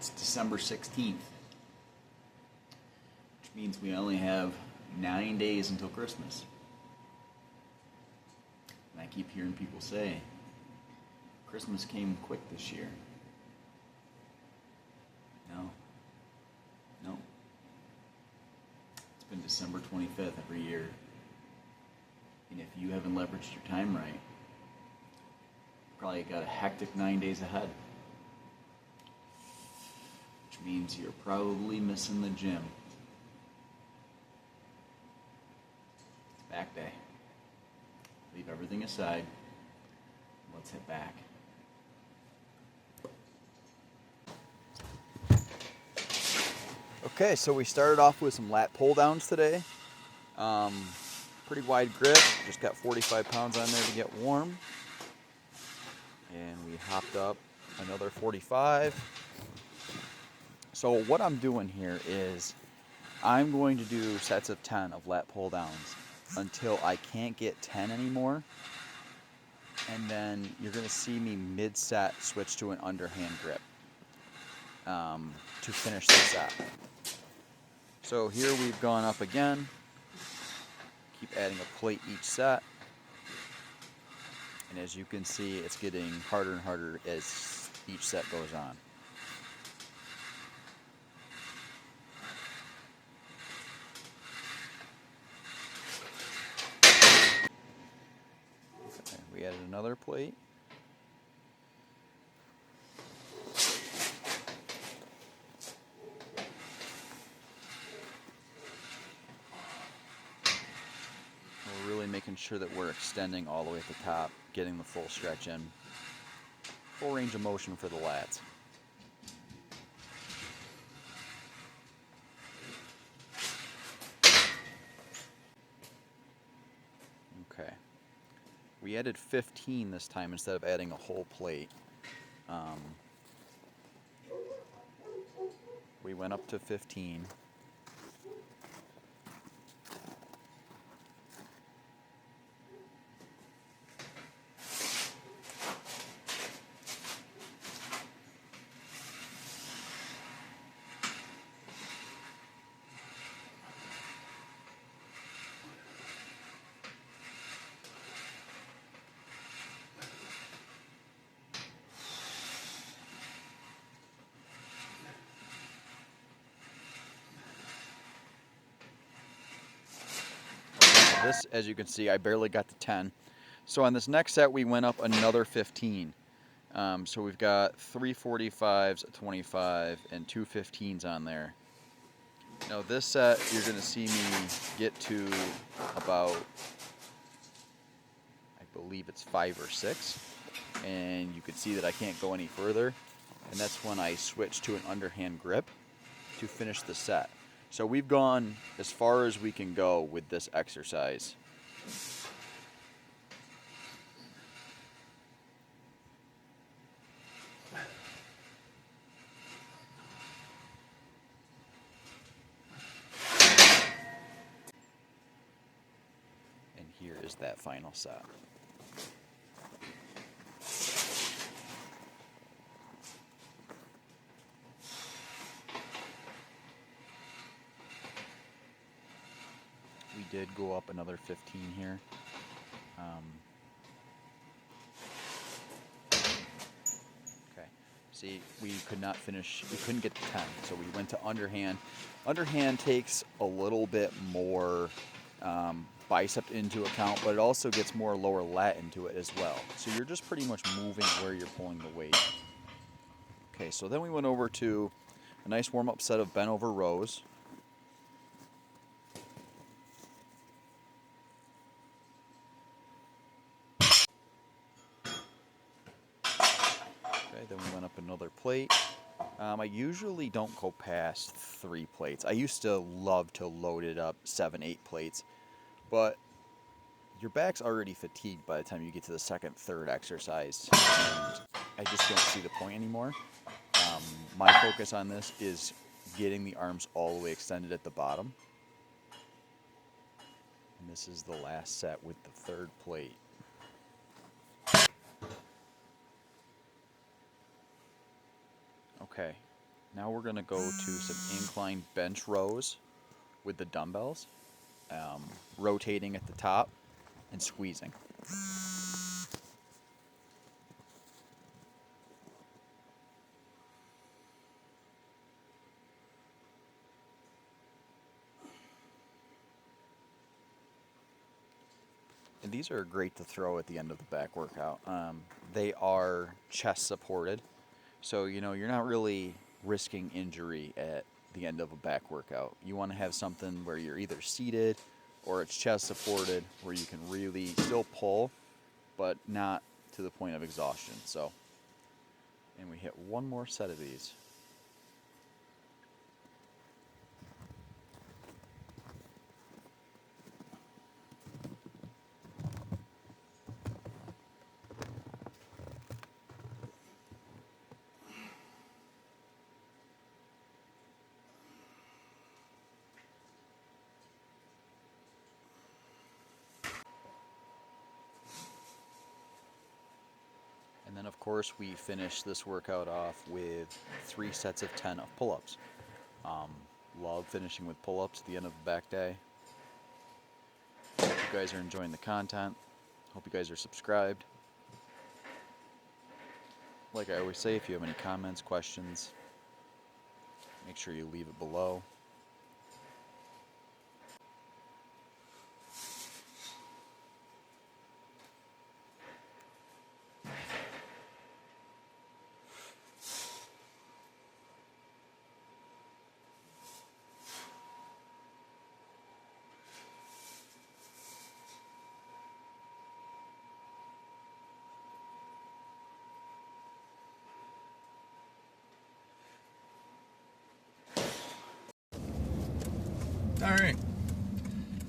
It's December 16th, which means we only have 9 days until Christmas. And I keep hearing people say, Christmas came quick this year. No. It's been December 25th every year. And if you haven't leveraged your time right, you probably got a hectic 9 days ahead. Which means you're probably missing the gym. It's back day. Leave everything aside. Let's hit back. Okay, so we started off with some lat pull downs today. Pretty wide grip, just got 45 pounds on there to get warm. And we hopped up another 45. So what I'm doing here is I'm going to do sets of 10 of lat pull downs until I can't get 10 anymore. And then you're going to see me mid-set switch to an underhand grip to finish the set. So here we've gone up again. Keep adding a plate each set. And as you can see, it's getting harder and harder as each set goes on. Okay, we added another plate. We're really making sure that we're extending all the way at the top, getting the full stretch in. Full range of motion for the lats. Okay. We added 15 this time instead of adding a whole plate. We went up to 15. This, as you can see, I barely got to 10. So on this next set, we went up another 15. So we've got 3 45s, a 25, and 2 15s on there. Now this set, you're going to see me get to about, I believe it's 5 or 6. And you can see that I can't go any further. And that's when I switch to an underhand grip to finish the set. So we've gone as far as we can go with this exercise. And here is that final set. We did go up another 15 here. Okay, see, we could not finish, we couldn't get to 10, so we went to underhand. Underhand takes a little bit more bicep into account, but it also gets more lower lat into it as well. So you're just pretty much moving where you're pulling the weight. Okay, so then we went over to a nice warm-up set of bent over rows. Then we went up another plate. I usually don't go past 3 plates. I used to love to load it up 7, 8 plates, but your back's already fatigued by the time you get to the second, third exercise, and I just don't see the point anymore. My focus on this is getting the arms all the way extended at the bottom. And this is the last set with the 3rd plate. Okay, Now we're going to go to some incline bench rows with the dumbbells, rotating at the top and squeezing. And these are great to throw at the end of the back workout. They are chest supported, so you're not really risking injury at the end of a back workout. You want to have something where you're either seated or it's chest supported, where you can really still pull, but not to the point of exhaustion. So, and we hit one more set of these. And then, of course, we finish this workout off with 3 sets of 10 of pull-ups. Love finishing with pull-ups at the end of the back day. Hope you guys are enjoying the content. Hope you guys are subscribed. Like I always say, if you have any comments, questions, make sure you leave it below. All right.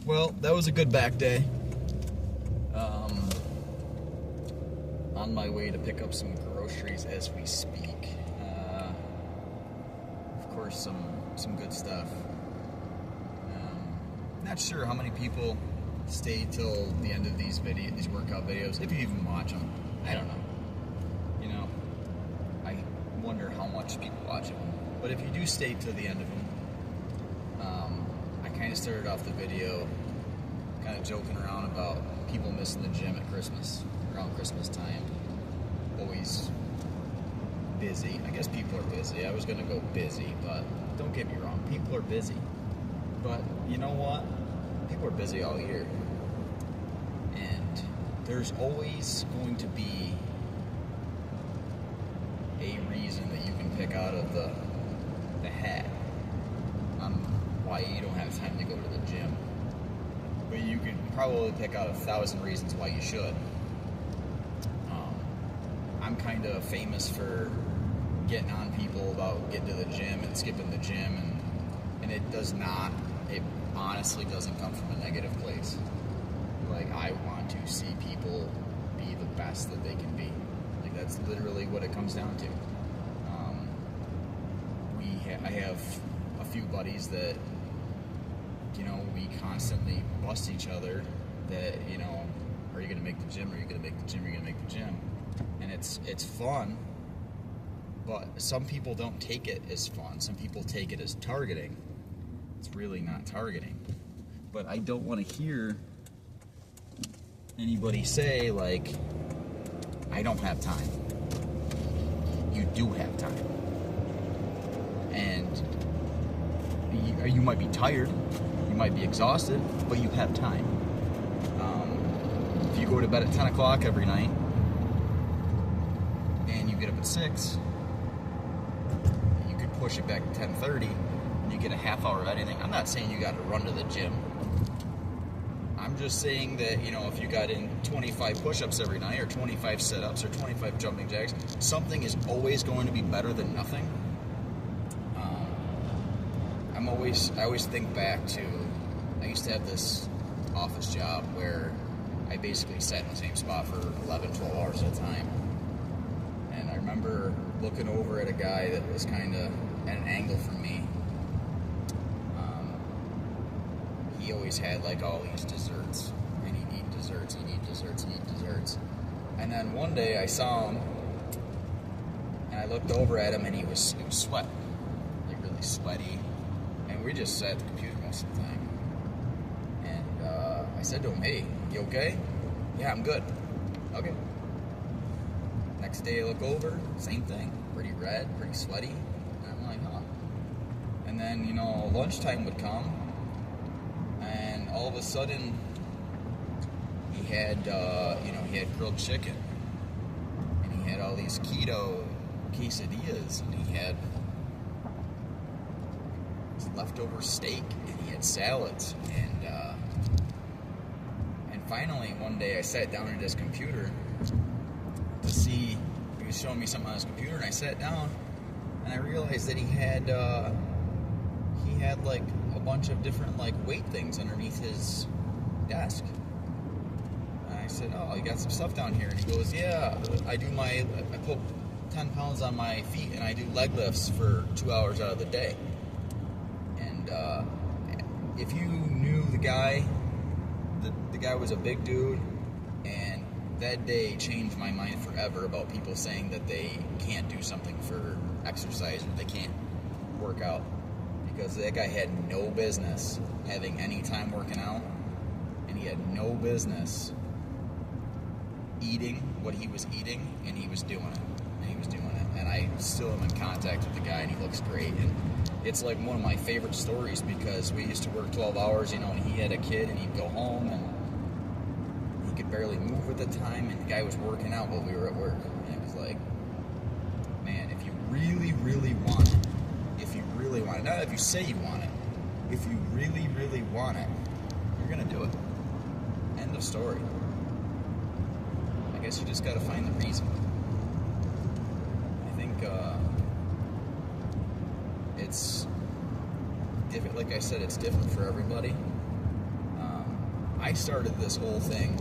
Well, that was a good back day. On my way to pick up some groceries as we speak. Of course, some good stuff. Not sure how many people stay till the end of these workout videos, if you even watch them. I don't know. I wonder how much people watch them. But if you do stay till the end of them, I kind of started off the video kind of joking around about people missing the gym at Christmas, around Christmas time. Always busy. I guess people are busy. I was going to go busy, but don't get me wrong, people are busy. But you know what? People are busy all year. And there's always going to be a reason that you can pick out of the hat on why you don't have time to go to the gym. But you could probably pick out 1,000 reasons why you should. I'm kind of famous for getting on people about getting to the gym and skipping the gym, and it honestly doesn't come from a negative place. Like, I want to see people be the best that they can be. Like, that's literally what it comes down to. I have a few buddies that, we constantly bust each other that, are you going to make the gym? Are you going to make the gym? Are you going to make the gym? And it's fun, but some people don't take it as fun. Some people take it as targeting. It's really not targeting. But I don't want to hear anybody say, like, I don't have time. You do have time. And you might be tired, you might be exhausted, but you have time. If you go to bed at 10 o'clock every night, and you get up at 6, you could push it back to 10:30, and you get a half hour of anything. I'm not saying you got to run to the gym. I'm just saying that, if you got in 25 push-ups every night, or 25 sit-ups, or 25 jumping jacks, something is always going to be better than nothing. I always think back to, I used to have this office job where I basically sat in the same spot for 11, 12 hours at a time. And I remember looking over at a guy that was kind of at an angle from me. He always had like all these desserts, and he'd eat desserts, he'd eat desserts, he'd eat desserts. And then one day I saw him, and I looked over at him, and he was sweating. really sweaty, and we just sat at the computer most of the time. And I said to him, "Hey, you okay?" "Yeah, I'm good." "Okay." Next day I look over, same thing. Pretty red, pretty sweaty. And I'm like, huh. And then, lunchtime would come, and all of a sudden, he had, he had grilled chicken. And he had all these keto quesadillas, and he had leftover steak, and he had salads. And finally, one day I sat down at his computer to see, he was showing me something on his computer, and I sat down and I realized that he had like a bunch of different like weight things underneath his desk. And I said, "Oh, you got some stuff down here?" And he goes, "Yeah, I put 10 pounds on my feet and I do leg lifts for 2 hours out of the day." And if you knew the guy, the guy was a big dude, and that day changed my mind forever about people saying that they can't do something for exercise or they can't work out, because that guy had no business having any time working out, and he had no business eating what he was eating, and he was doing it. And I still am in contact with the guy, and he looks great. And it's like one of my favorite stories, because we used to work 12 hours, and he had a kid, and he'd go home, and he could barely move at the time, and the guy was working out while we were at work. And it was like, man, if you really, really want it, not if you say you want it, if you really, really want it, you're going to do it. End of story. I guess you just got to find the reason. I think it's different. Like I said, it's different for everybody. I started this whole thing.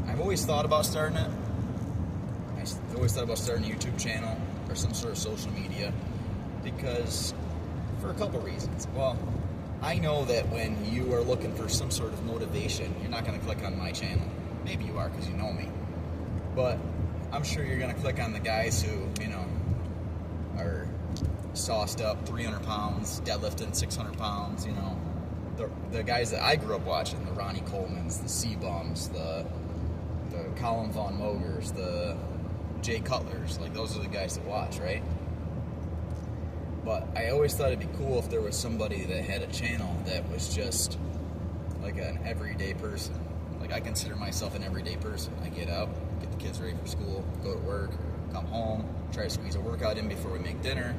I've always thought about starting it. I've always thought about starting a YouTube channel or some sort of social media, because for a couple reasons. Well, I know that when you are looking for some sort of motivation, you're not going to click on my channel. Maybe you are, because you know me. But I'm sure you're going to click on the guys who, are sauced up 300 pounds, deadlifting 600 pounds, the guys that I grew up watching, the Ronnie Colemans, the C-Bums, the Colin Von Mogers, the Jay Cutlers. Like, those are the guys to watch, right? But I always thought it'd be cool if there was somebody that had a channel that was just like an everyday person. Like, I consider myself an everyday person. I get up, get the kids ready for school, go to work, come home, try to squeeze a workout in before we make dinner.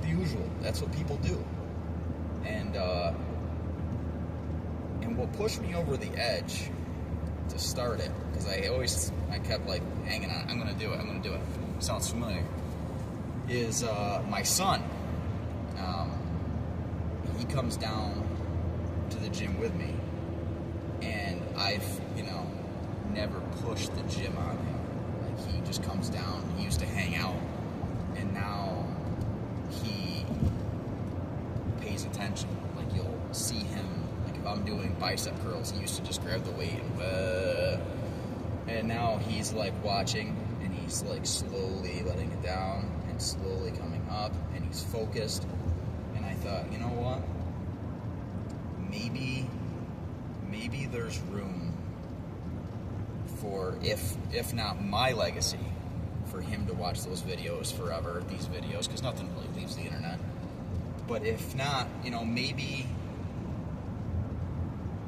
The usual. That's what people do. And what pushed me over the edge to start it, because I kept like hanging on, I'm gonna do it. Sounds familiar. Is my son. He comes down to the gym with me, and I've never pushed the gym on him. Like, he just comes down. He used to hang out, and now he pays attention. Like, you'll see him, like, if I'm doing bicep curls, he used to just grab the weight and now he's like watching, and he's like slowly letting it down and slowly coming up, and he's focused. And I thought, you know what? Maybe there's room for, if not my legacy, for him to watch those videos forever, these videos, because nothing really leaves the internet. But if not, maybe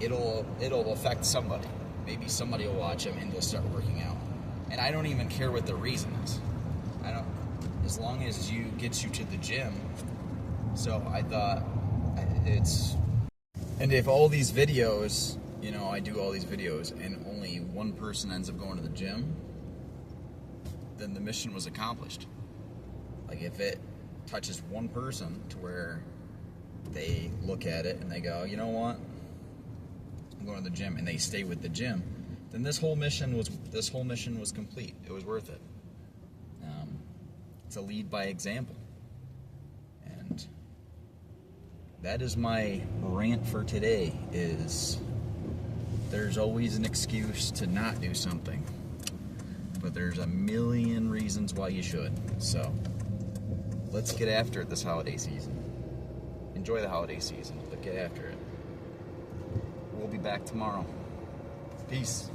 it'll affect somebody. Maybe somebody will watch him and they'll start working out. And I don't even care what the reason is. As long as gets you to the gym. So I thought and if all these videos, I do all these videos and only one person ends up going to the gym, then the mission was accomplished. Like, if it touches one person to where they look at it and they go, you know what? I'm going to the gym, and they stay with the gym, then this whole mission was complete. It was worth it. To lead by example. And that is my rant for today, is there's always an excuse to not do something, but there's a million reasons why you should. So let's get after it this holiday season. Enjoy the holiday season, but get after it. We'll be back tomorrow. Peace.